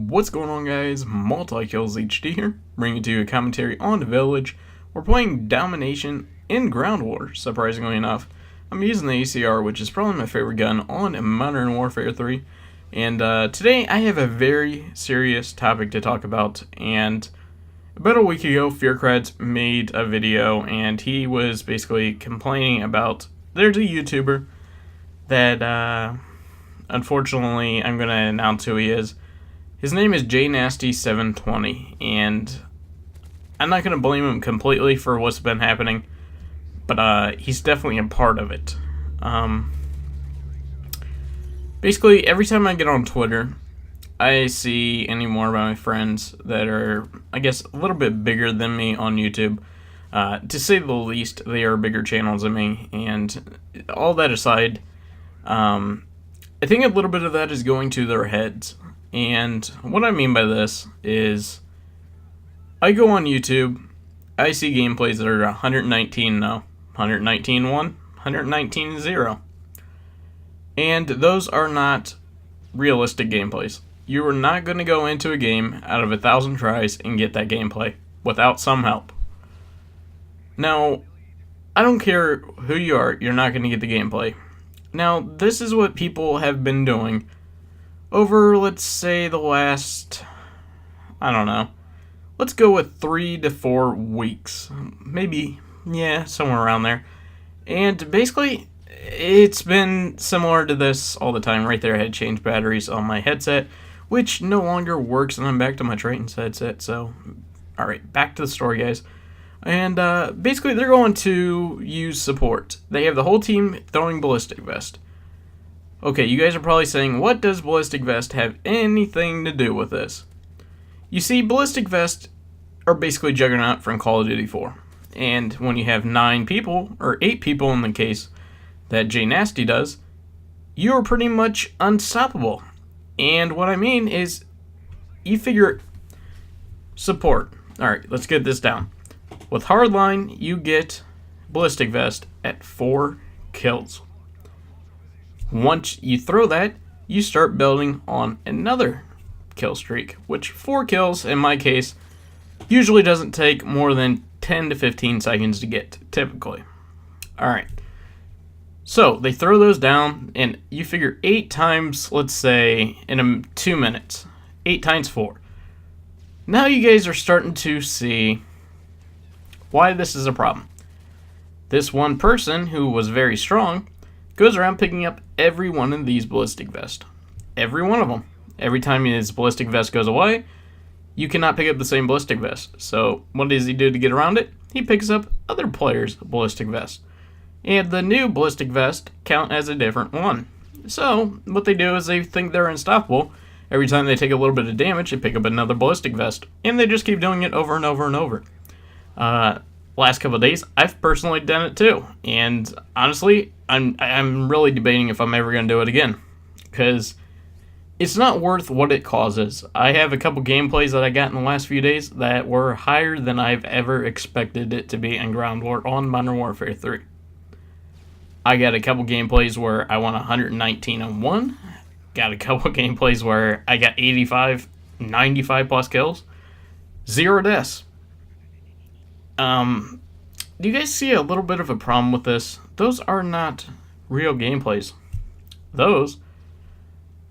What's going on, guys? MultiKillsHD here, bringing to you a commentary on the Village. We're playing Domination in Ground War, surprisingly enough. I'm using the ACR, which is probably my favorite gun on Modern Warfare 3. And today I have a very serious topic to talk about. And about a week ago, Fearcrats made a video, and he was basically complaining about, there's a YouTuber that, unfortunately, I'm going to announce who he is. His name is JNasty720, and I'm not going to blame him completely for what's been happening, but he's definitely a part of it. Basically, every time I get on Twitter, I see any more of my friends that are, I guess, a little bit bigger than me on YouTube. To say the least, they are bigger channels than me, and all that aside, I think a little bit of that is going to their heads. And what I mean by this is, I go on YouTube, I see gameplays that are 119 0, 119 1, 119 0. And those are not realistic gameplays. You are not going to go into a game out of 1,000 tries and get that gameplay without some help. Now, I don't care who you are, you're not going to get the gameplay. Now, this is what people have been doing over, let's say, the last, I don't know, let's go with 3 to 4 weeks. Maybe, yeah, somewhere around there. And basically, it's been similar to this all the time. Right there, I had to change batteries on my headset, which no longer works, and I'm back to my Triton's headset, so, alright, back to the story, guys. And basically, they're going to use support. They have the whole team throwing Ballistic Vest. Okay, you guys are probably saying, what does Ballistic Vest have anything to do with this? You see, Ballistic Vest are basically Juggernaut from Call of Duty 4. And when you have 9 people, or 8 people in the case that JNasty does, you're pretty much unstoppable. And what I mean is, you figure support. Alright, let's get this down. With Hardline, you get Ballistic Vest at 4 kills. Once you throw that, you start building on another kill streak, which 4 kills, in my case, usually doesn't take more than 10 to 15 seconds to get, typically. Alright, so they throw those down, and you figure 8 times, let's say, in 2 minutes. 8 times 4. Now you guys are starting to see why this is a problem. This one person, who was very strong, goes around picking up every one of these Ballistic Vests. Every one of them. Every time his Ballistic Vest goes away, you cannot pick up the same Ballistic Vest. So what does he do to get around it? He picks up other players' Ballistic Vest. And the new Ballistic Vest count as a different one. So what they do is they think they're unstoppable. Every time they take a little bit of damage, they pick up another Ballistic Vest. And they just keep doing it over and over and over. Last couple of days, I've personally done it too, and honestly, I'm really debating if I'm ever going to do it again, because it's not worth what it causes. I have a couple gameplays that I got in the last few days that were higher than I've ever expected it to be in Ground War on Modern Warfare 3. I got a couple gameplays where I won 119-1, got a couple gameplays where I got 85, 95 plus kills, 0 deaths. Do you guys see a little bit of a problem with this? Those are not real gameplays. Those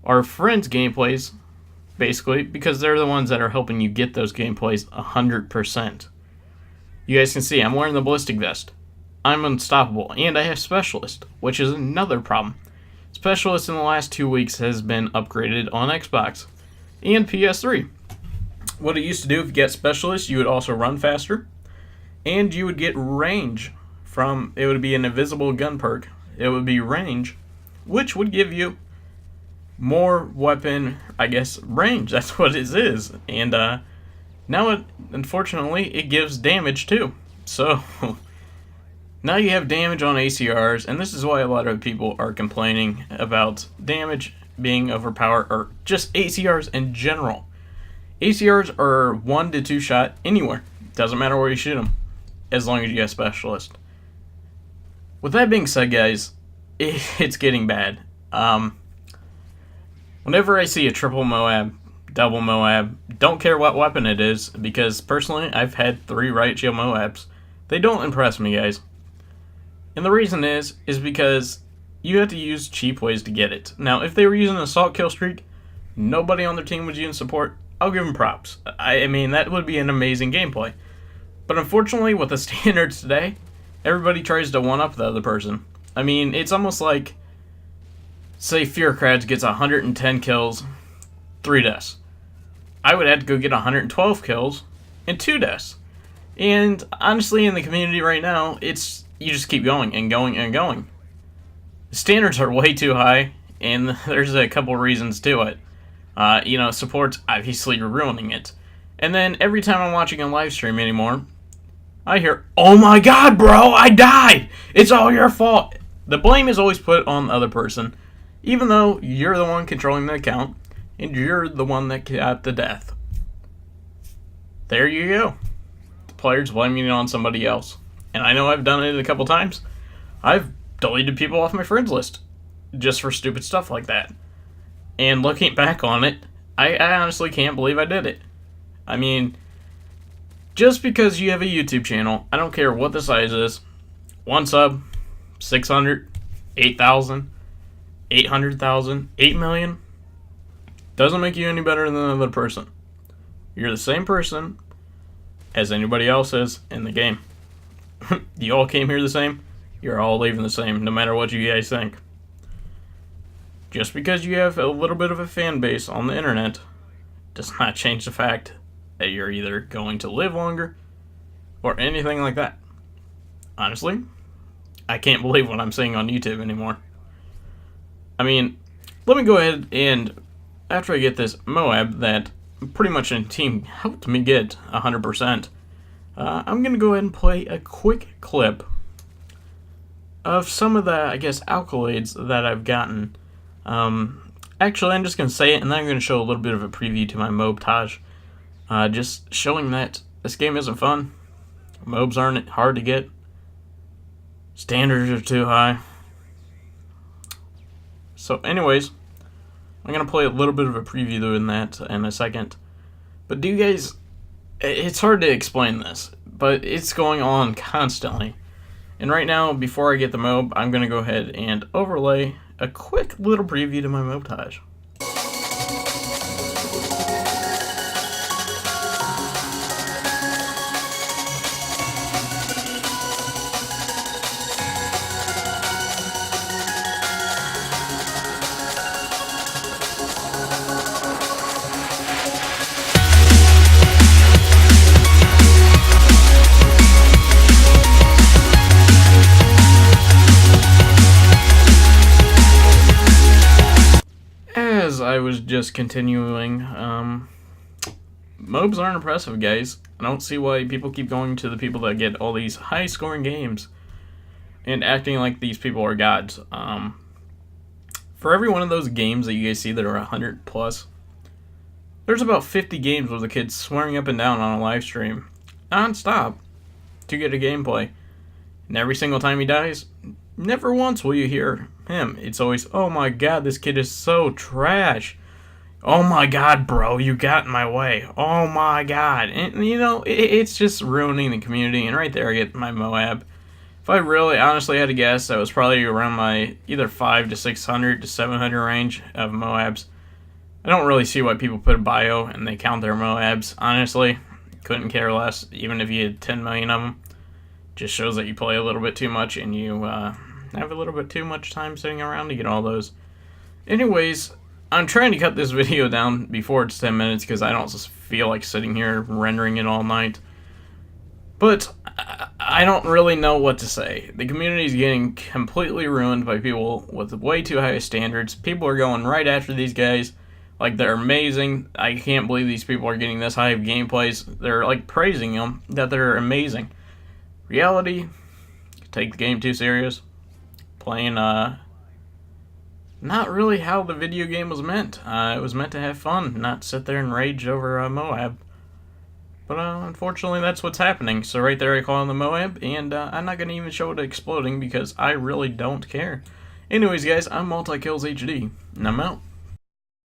are friends' gameplays, basically, because they're the ones that are helping you get those gameplays 100%. You guys can see I'm wearing the Ballistic Vest. I'm unstoppable, and I have Specialist, which is another problem. Specialist in the last 2 weeks has been upgraded on Xbox and PS3. What it used to do, if you get Specialist, you would also run faster. And you would get range from, it would be an invisible gun perk. It would be range, which would give you more weapon, I guess, range. That's what it is. And now, unfortunately, it gives damage too. So, now you have damage on ACRs, and this is why a lot of people are complaining about damage being overpowered, or just ACRs in general. ACRs are 1 to 2 shot anywhere. Doesn't matter where you shoot them, as long as you have Specialist. With that being said, guys, it's getting bad. Whenever I see a triple Moab double Moab. Don't care what weapon it is, because personally, I've had 3 riot shield Moabs. They don't impress me, guys. And the reason is because you have to use cheap ways to get it. Now, if they were using an assault kill streak, nobody on their team was using support, I'll give them props. I mean, that would be an amazing gameplay. But unfortunately, with the standards today, everybody tries to one-up the other person. I mean, it's almost like, say Fearcrats gets 110 kills, 3 deaths. I would have to go get 112 kills and 2 deaths. And honestly, in the community right now, it's you just keep going and going and going. The standards are way too high, and there's a couple reasons to it. You know, support's obviously ruining it. And then every time I'm watching a live stream anymore, I hear, "Oh my god, bro, I died! It's all your fault!" The blame is always put on the other person, even though you're the one controlling the account, and you're the one that got the death. There you go. The player's blaming it on somebody else. And I know I've done it a couple times. I've deleted people off my friends list just for stupid stuff like that. And looking back on it, I honestly can't believe I did it. I mean, just because you have a YouTube channel, I don't care what the size is, 1 sub, 600, 8,000, 800,000, 8 million, doesn't make you any better than another person. You're the same person as anybody else is in the game. You all came here the same, you're all leaving the same, no matter what you guys think. Just because you have a little bit of a fan base on the internet does not change the fact that you're either going to live longer or anything like that. Honestly, I can't believe what I'm seeing on YouTube anymore. I mean, let me go ahead and, after I get this Moab that pretty much a team helped me get 100%, I'm going to go ahead and play a quick clip of some of the, I guess, accolades that I've gotten. Actually, I'm just going to say it, and then I'm going to show a little bit of a preview to my montage. Just showing that this game isn't fun. Mobs aren't hard to get. Standards are too high. So anyways, I'm going to play a little bit of a preview in that in a second. But do you guys... It's hard to explain this, but it's going on constantly. And right now, before I get the mob, I'm going to go ahead and overlay a quick little preview to my montage. As I was just continuing, mobs aren't impressive, guys. I don't see why people keep going to the people that get all these high-scoring games and acting like these people are gods. For every one of those games that you guys see that are 100 plus, there's about 50 games where the kid's swearing up and down on a live stream, non-stop, to get a gameplay. And every single time he dies, never once will you hear him. It's always, "Oh my god, this kid is so trash. Oh my god, bro, you got in my way. Oh my god." And, you know, it's just ruining the community. And right there I get my Moab. If I really honestly had to guess, that was probably around my either 500 to 600 to 700 range of Moabs. I don't really see why people put a bio and they count their Moabs. Honestly, couldn't care less, even if you had 10 million of them. Just shows that you play a little bit too much and you have a little bit too much time sitting around to get all those. Anyways, I'm trying to cut this video down before it's 10 minutes because I don't feel like sitting here rendering it all night. But I don't really know what to say. The community is getting completely ruined by people with way too high standards. People are going right after these guys like they're amazing. I can't believe these people are getting this high of gameplays. They're like praising them that they're amazing. Reality, take the game too serious. Playing not really how the video game was meant. It was meant to have fun, not sit there and rage over Moab. But unfortunately that's what's happening. So right there I call on the Moab, and I'm not going to even show it exploding because I really don't care. Anyways guys, I'm MultiKillsHD, and I'm out.